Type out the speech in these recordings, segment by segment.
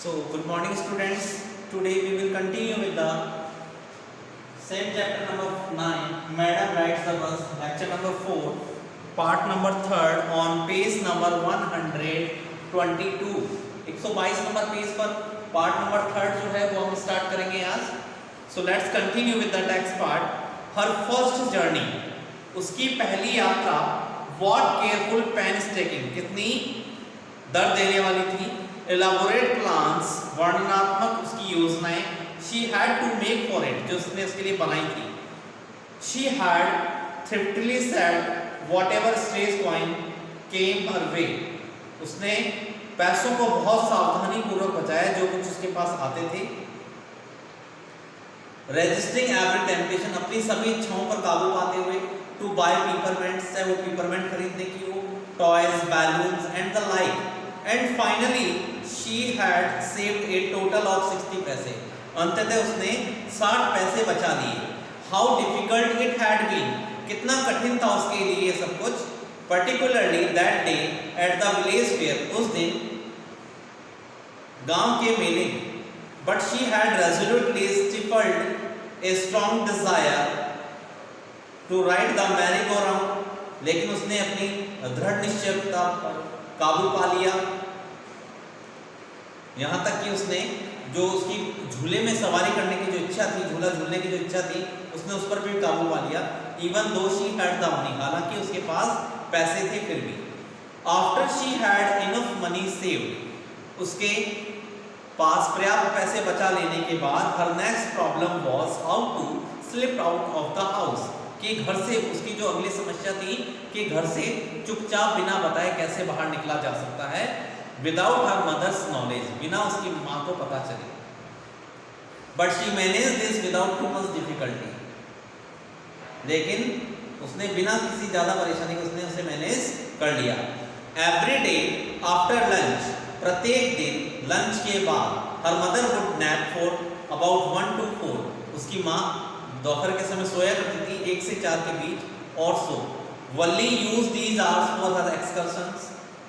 So, good morning students. Today we will continue with the same chapter number 9, Madam Rides the Bus, lecture number 4, part number 3rd on page number 122. 122 number page पर part number 3rd जो है वो हम start करेंगे आज. So let's continue with the text part. Her first journey, उसकी पहली यात्रा. What careful painstaking, कितनी दर्द देने वाली थी. Elaborate plans, वर्णनात्मक उसकी योजनाएं. She had to make for it, जो उसने उसके लिए बनाई थी. She had thriftily said whatever stray coin came her way. उसने पैसों को बहुत सावधानी पूर्वक बचाया जो कुछ उसके पास आते थे. Resisting every temptation, अपनी सभी इच्छाओं पर काबू पाते हुए. To buy peppermints, चाहे वो peppermint खरीदने की हो, toys, balloons and the like. And finally she had saved a total of 60 पैसे. अंततः उसने 60 पैसे बचा लिए. How difficult it had been, कितना कठिन था उसके लिए ये सब कुछ. Particularly that day at the village fair, उस दिन गांव के मेले में. But she had resolutely stifled a strong desire to ride the merry-go-round. लेकिन उसने अपनी दृढ़ निश्चयता पर काबू पा लिया. यहाँ तक कि उसने जो उसकी झूले में सवारी करने की जो इच्छा थी, झूला झूलने की जो इच्छा थी, उसने उस पर भी काबू पा लिया. Even though she had the money, हालांकि उसके पास पैसे थे फिर भी. After she had enough money saved, उसके पास पर्याप्त पैसे बचा लेने के बाद her next problem was how to slip out of the house. कि घर से उसकी जो अगली समस्या थी कि घर से चुपचाप बिना बताए कैसे बाहर निकला जा सकता है. Without her mother's knowledge, बिना उसकी माँ को पता चले. But she managed this without too much difficulty. लेकिन उसने बिना किसी ज़्यादा परेशानी के उसने उसे मैनेज कर लिया. Every day after lunch, प्रत्येक दिन लंच के बाद, her mother would nap for about 1 to 4. उसकी माँ दोपहर के समय सोया करती थी 1 से 4 के बीच और सो. Valli use these hours for her excursions.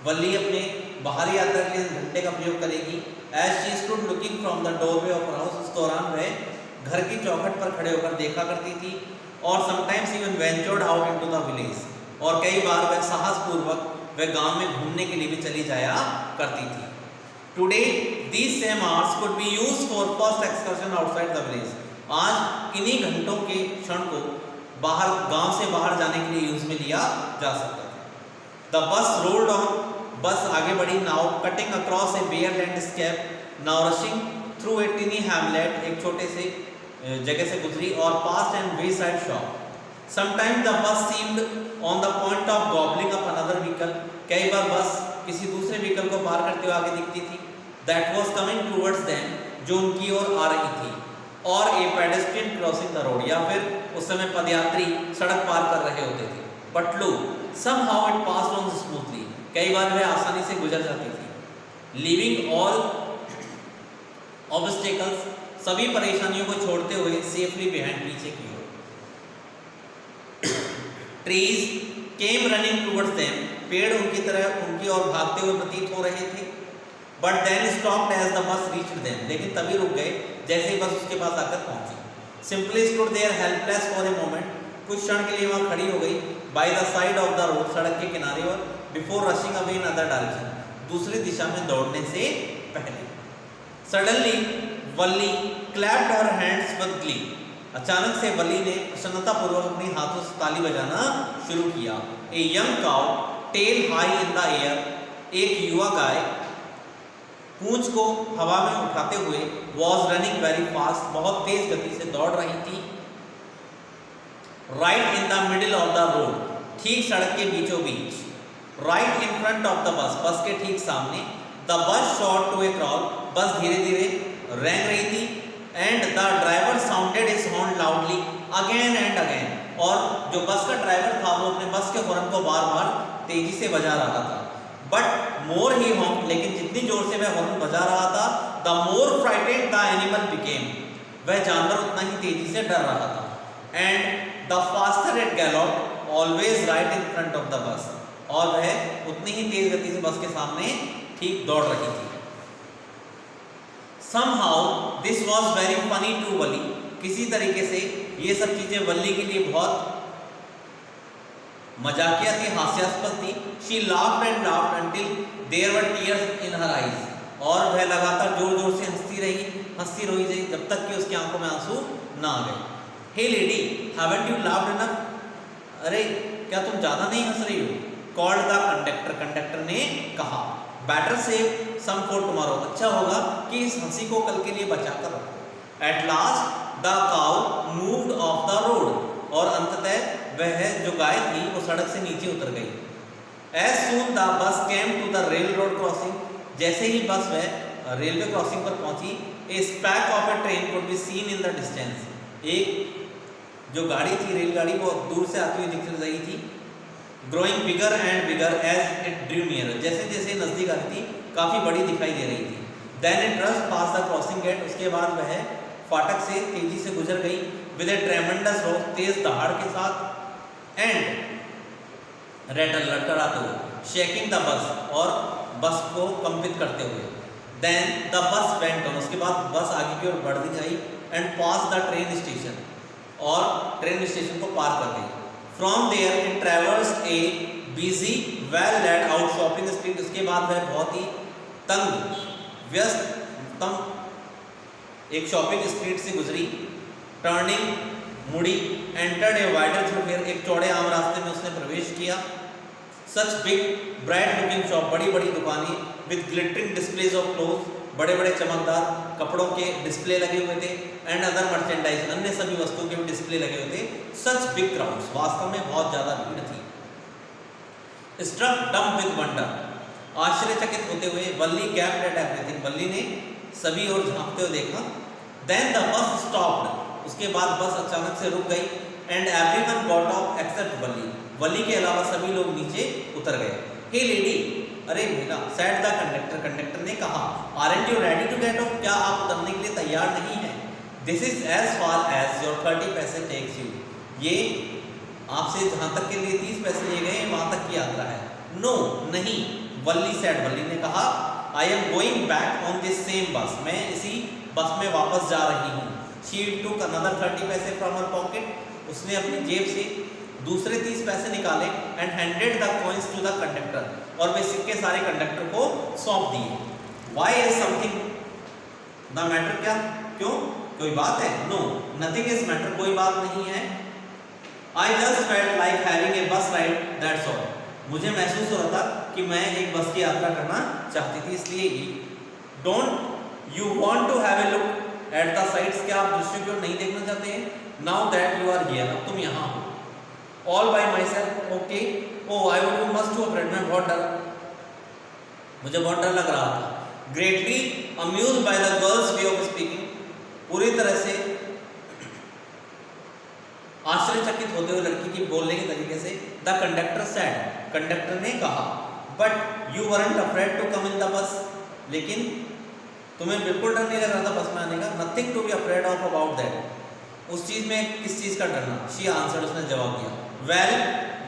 Valli अपने बाहरी यात्रा के लिए घंटे का प्रयोग करेगी. As she stood looking from the doorway of her house, उस दौरान वह घर की चौखट पर खड़े होकर देखा करती थी. और sometimes even ventured out into the village, और कई बार वह साहसपूर्वक वह गांव में घूमने के लिए भी चली जाया करती थी. Today these same hours could be used for first excursion outside the village. आज इन्हीं घंटों के क्षण को बाहर गांव से बाहर जाने के लिए यूज में लिया जा सकता था. The bus rolled on, bus आगे बढ़ी. Now cutting across a bare landscape, now rushing through a tiny hamlet, एक छोटे से जगह से गुजरी. और past and wayside shop. Sometimes the bus seemed on the point of gobbling up another vehicle. कई बार बस किसी दूसरे व्हीकल को पार करते हुए आगे दिखती थी. That was coming towards them, जो उनकी ओर आ रही थी. और ए पेडेस्ट्रियन क्रॉसिंग द रोड, या फिर उस समय पदयात्री सड़क पार कर रहे होते थे. But low somehow it passed on smoothly, कई बार वह आसानी से गुजर जाती थी. लीविंग ऑल ऑब्स्टेकल्स, सभी परेशानियों को छोड़ते हुए सेफली बिहाइंड, पीछे की ओर. Trees came running towards them, पेड़ उनकी तरह उनकी ओर भागते हुए प्रतीत हो रहे थे. But then stopped as the bus reached them, लेकिन तभी रुक गए जैसे ही बस उसके पास आकर पहुंची. Simply stood there helpless for a moment, कुछ क्षण के लिए वहां खड़ी हो गई. By the side of the road, सड़क के किनारे. और before rushing away in other direction, दूसरी दिशा में दौड़ने से पहले. Suddenly Valli clapped her hands with glee, अचानक से वल्ली ने प्रसन्नतापूर्वक अपनी हाथों से ताली बजाना शुरू किया. A young cow tail high in the air, एक युवा गाय पूंछ को हवा में उठाते हुए वॉज रनिंग वेरी फास्ट, बहुत तेज गति से दौड़ रही थी. Right in the middle of the road, ठीक सड़क के बीचों बीच. Right in front of the bus, bus के ठीक सामने. The bus shot to A crawl, बस धीरे धीरे रेंग रही थी. And the driver sounded his horn loudly again and again, और जो बस का ड्राइवर था वो अपने बस के हॉर्न को बार बार तेजी से बजा रहा था. बट मोर ही हॉर्न, लेकिन जितनी जोर से वह हॉर्न बजा रहा था, the more frightened the animal became, वह जानवर उतना ही तेजी से डर रहा था. And the faster it galloped always right in front of the bus, और वह उतनी ही तेज गति से बस के सामने ठीक दौड़ रही थी. Somehow this was very funny to वली, किसी तरीके से ये सब चीजें वली के लिए बहुत मजाकिया थी, हास्यास्पद थी। She laughed and laughed until there were tears in her eyes, और वह लगातार जोर जोर से हंसती रही जब तक कि उसकी आंखों में आंसू ना आ गए। Hey lady, haven't you laughed enough? अरे क्या तुम ज्यादा नहीं हंस रही हो? Called the conductor, कंडक्टर ने कहा। Better save some for tomorrow, अच्छा होगा कि इस हंसी को कल के लिए बचा कर रखो। At last the cow moved off the road, और अंततः वह जो गाय थी वो सड़क से नीचे उतर गई। As soon the bus came to the railroad crossing, जैसे ही बस वह रेलवे क्रॉसिंग पर पहुंची, a speck of a train could be seen in the distance, एक जो गाड़ी थी, रेलगाड़ी, वो दूर से आती हुई दिख रही थी। Growing bigger and bigger as it drew nearer, जैसे जैसे नजदीक आ रही थी काफी बड़ी दिखाई दे रही थी। Then it rushed past the crossing gate, उसके बाद वह फाटक से तेजी से गुजर गई। With a tremendous roar, तेज दहाड़ के साथ, and rattle, लड़खड़ाते हुए, shaking the bus, और बस को कंपित करते हुए। Then the bus went on, उसके बाद बस आगे की ओर बढ़ती गई, and passed the train station, और ट्रेन स्टेशन को पार कर गई। From there it traversed a busy, well laid out shopping street, उसके बाद वह बहुत ही तंग व्यस्तम एक शॉपिंग स्ट्रीट से गुजरी। टर्निंग, मुड़ी, एंटर्ड ए वाइडर थ्रोफेयर, एक चौड़े आम रास्ते में उसने प्रवेश किया। Such big bright looking shop, बड़ी बड़ी दुकानें, with glittering displays of cloth, बड़े बड़े चमकदार कपड़ों के डिस्प्ले लगे हुए थे। एंड अदर मर्चेंडाइज, अन्य सभी वस्तुओं के भी डिस्प्ले लगे हुए थे। सच बिग क्राउड्स, वास्तव में बहुत ज़्यादा भीड़ थी। स्ट्रक डम विद वंडर, आश्चर्यचकित होते हुए, वल्ली गैप्ड एट एवरीथिंग, वल्ली ने सभी ओर झांकते हुए देखा। देन द बस स्टॉप्ड, उसके बाद बस अचानक से रुक गई। And everyone got off except Valli, Valli के अलावा सभी लोग नीचे उतर गए। हे लेडी, अरे महिला, सेड द कंडक्टर, कंडक्टर ने कहा। Aren't you ready to get off, क्या आप उतरने के लिए तैयार नहीं हैं? This is as far as your 30 पैसे टेक्स यू, ये आपसे जहाँ तक के लिए 30 पैसे लिए गए वहाँ तक की यात्रा है। नो, नहीं, वल्ली सेड, वल्ली ने कहा। I am going back on this same बस, मैं इसी बस में वापस जा रही हूँ। शी टुक अनदर 30 पैसे फ्रॉम हर पॉकेट, उसने अपनी जेब से दूसरे 30 पैसे निकाले। And handed the coins to the conductor, और वे सिक्के सारे कंडक्टर को सौंप दिए। Why is something the matter, क्या, क्यों, कोई बात है? नो, नथिंग इज मैटर, कोई बात नहीं है। I just felt like having a बस राइड, दैट्स ऑल, मुझे महसूस हो रहा था कि मैं एक बस की यात्रा करना चाहती थी, इसलिए ही। Don't you want to have a look at the sights, क्या आप दृश्यों को नहीं देखना चाहते हैं? Now that you are here, अब तुम यहाँ हो। All by myself, okay. Oh I would be much too afraid, मैं बहुत डर, मुझे बहुत डर लग रहा था। Greatly amused by the girl's way of speaking, पूरी तरह से आश्चर्यचकित होते हुए लड़की की बोलने के तरीके से। द कंडक्टर सेड, कंडक्टर ने कहा। But you weren't afraid to come in the bus, लेकिन तुम्हें बिल्कुल डर नहीं लग रहा था बस में आने का? Nothing to be afraid of about that, उस चीज में किस चीज का डरना? शी आंसर्ड, उसने जवाब दिया। Well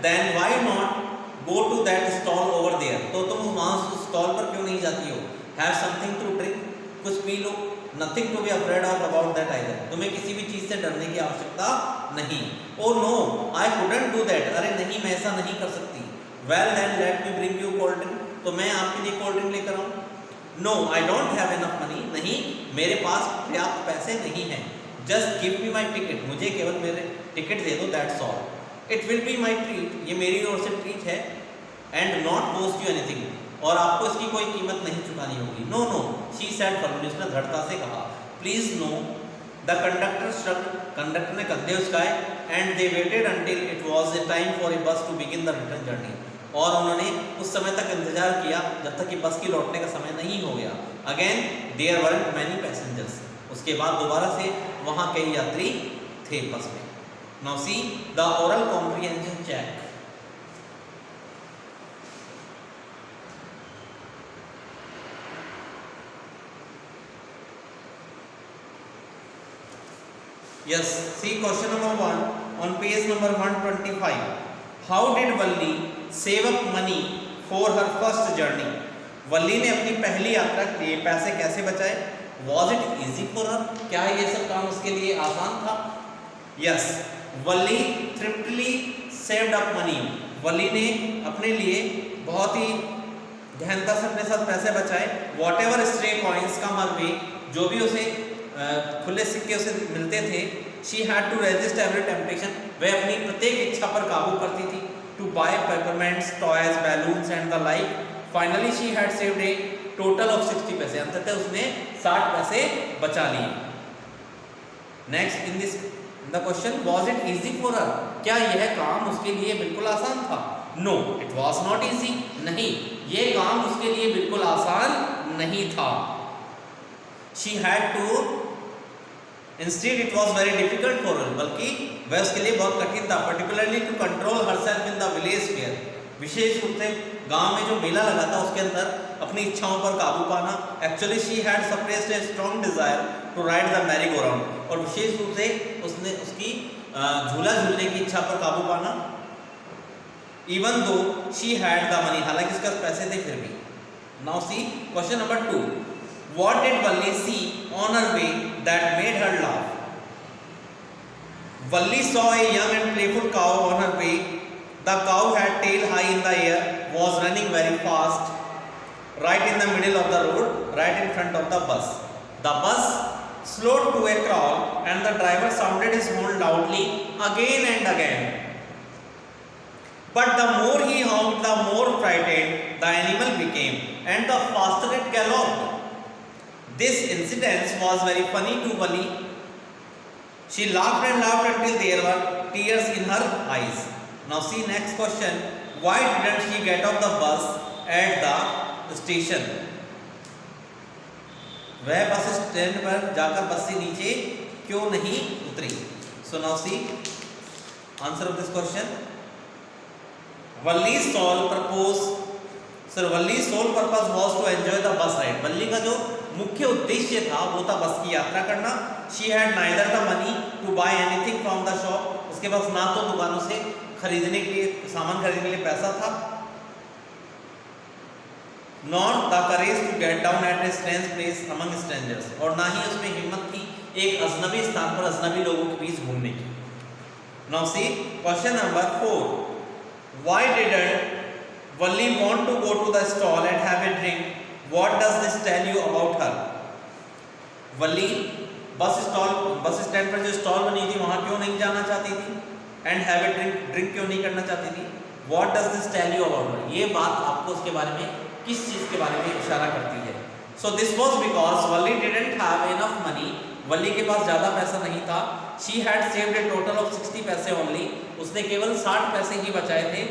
then why not go to that stall over there, तो तुम वहां स्टॉल पर क्यों नहीं जाती हो? हैव समथिंग टू ड्रिंक, कुछ पी लो। Nothing to be afraid of about that either, तुम्हें किसी भी चीज से डरने की आवश्यकता नहीं। Oh no I couldn't do that, अरे नहीं, मैं ऐसा नहीं कर सकती। Well then let me bring you cold drink, तो मैं आपके लिए कोल्ड ड्रिंक लेकर आऊं? No I don't have enough money, नहीं मेरे पास पर्याप्त पैसे नहीं हैं। Just give me my ticket, मुझे केवल मेरे टिकट दे दो, that's all. It will be my treat, ये मेरी ओर से ट्रीट है। And not cost you anything, और आपको इसकी कोई कीमत नहीं चुकानी होगी। No no, she said firmly, उसने दृढ़ता से कहा। Please no, the conductor shrugged, conductor ने कंधे उचकाए। And they waited until it was a time for a bus to begin the return journey, और उन्होंने उस समय तक इंतजार किया जब तक कि बस की लौटने का समय नहीं हो गया। Again there weren't many passengers, उसके बाद दोबारा से वहाँ कई यात्री थे बस में। Now see the oral comprehension check. Yes, see question number 1 on page number 125. How did Valli save up money for her first journey? वल्ली ने अपनी पहली यात्रा के लिए पैसे कैसे बचाए? Was it easy for her, क्या ये सब काम उसके लिए आसान था? यस, वली थ्रिफ्टली सेव्ड अप मनी, वली ने अपने लिए बहुत ही गहनता से अपने साथ पैसे बचाए। वॉट एवर स्ट्रे कॉइन्स का मलबे, जो भी उसे खुले सिक्के उसे मिलते थे, she had to resist every temptation, वह अपनी प्रत्येक इच्छा पर काबू करती थी। To buy peppermints, toys, balloons and the like. Finally she had saved a total of 60 पैसे, अंततः उसने 60 पैसे बचा लिए। Next in this the question, was it easy for her, क्या यह काम उसके लिए बिल्कुल आसान था? No it was not easy, नहीं ये काम उसके लिए बिल्कुल आसान नहीं था। She had to, instead it was very difficult for her, बल्कि वह उसके लिए बहुत कठिन था। Particularly to control herself in the village fair, विशेष रूप से गांव में जो मेला लगा था उसके अंदर अपनी इच्छाओं पर काबू पाना। Actually she had suppressed a strong desire to ride the merry go round, और विशेष रूप से उसने उसकी झूला झूलने की इच्छा पर काबू पाना। Even though she had the money, हालांकि उसके पास पैसे थे फिर भी। Now see question number 2, what did Valli see on her way that made her laugh? Valli saw a young and playful cow on her way. The cow had tail high in the air, was running very fast, right in the middle of the road, right in front of the bus. The bus slowed to a crawl, and the driver sounded his horn loudly again and again. But the more he honked, the more frightened the animal became, and the faster it galloped. This incident was very funny to Valli. She laughed and laughed until there were tears in her eyes. Now see next question. Why didn't she get off the bus at the station? वह bus stand पर जाकर बस से नीचे क्यों नहीं उतरी? So now see answer of this question. Valli's sole purpose, sir, Valli's sole purpose was to enjoy the bus ride. वल्ली का जो मुख्य उद्देश्य था वो था बस की यात्रा करना। She had neither the money to buy anything from the shop, उसके पास ना तो दुकानों से खरीदने के लिए सामान खरीदने के लिए पैसा था, nor the courage to get down at a strange place among strangers, और ना ही उसमें हिम्मत थी एक अजनबी स्थान पर अजनबी लोगों के बीच घूमने की। Now see question number 4. Why didn't Valli want to go to the stall and have a drink? What does this tell you about her? Valli bus stand पर जो स्टॉल बनी थी वहां क्यों नहीं जाना चाहती थी? एंड हैव ए ड्रिंक क्यों नहीं करना चाहती थी? What does this tell you about her, ये बात आपको उसके बारे में किस चीज के बारे में इशारा करती है? So this was because Valli didn't have enough money, Valli के पास ज्यादा पैसा नहीं था। She had saved a total of 60 पैसे ओनली, उसने केवल 60 पैसे ही बचाए थे।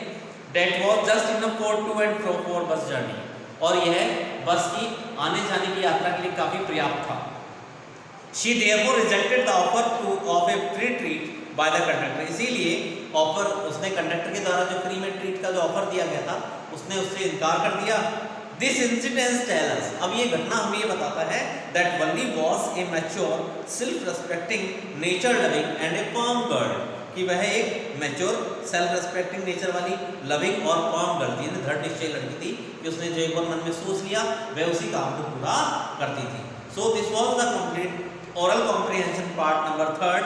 That was just enough for to and fro for bus journey, और यह बस की आने जाने की यात्रा के लिए काफी पर्याप्त था। She therefore rejected the offer of a free treat by the conductor, इसीलिए ऑफर उसने कंडक्टर के द्वारा जो फ्री में ट्रीट का जो ऑफर दिया गया था उसने उससे इनकार कर दिया। This incident tells us, अब ये घटना हमें ये बताता है that Valli was a mature, self-respecting, nature-loving and a firm girl, कि वह एक मैच्योर, सेल्फ रेस्पेक्टिंग नेचर वाली, लविंग और फर्म गर्ल थी, दृढ़ निश्चय लड़की थी कि उसने जो एक बार मन में सोच लिया वह उसी काम को पूरा करती थी। So this was the complete oral comprehension part number 3rd.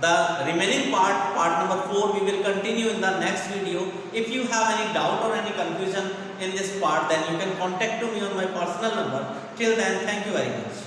The remaining part number 4, we will continue in the next video. If you have any doubt or any confusion in this part, then you can contact me on my personal number. Till then, thank you very much.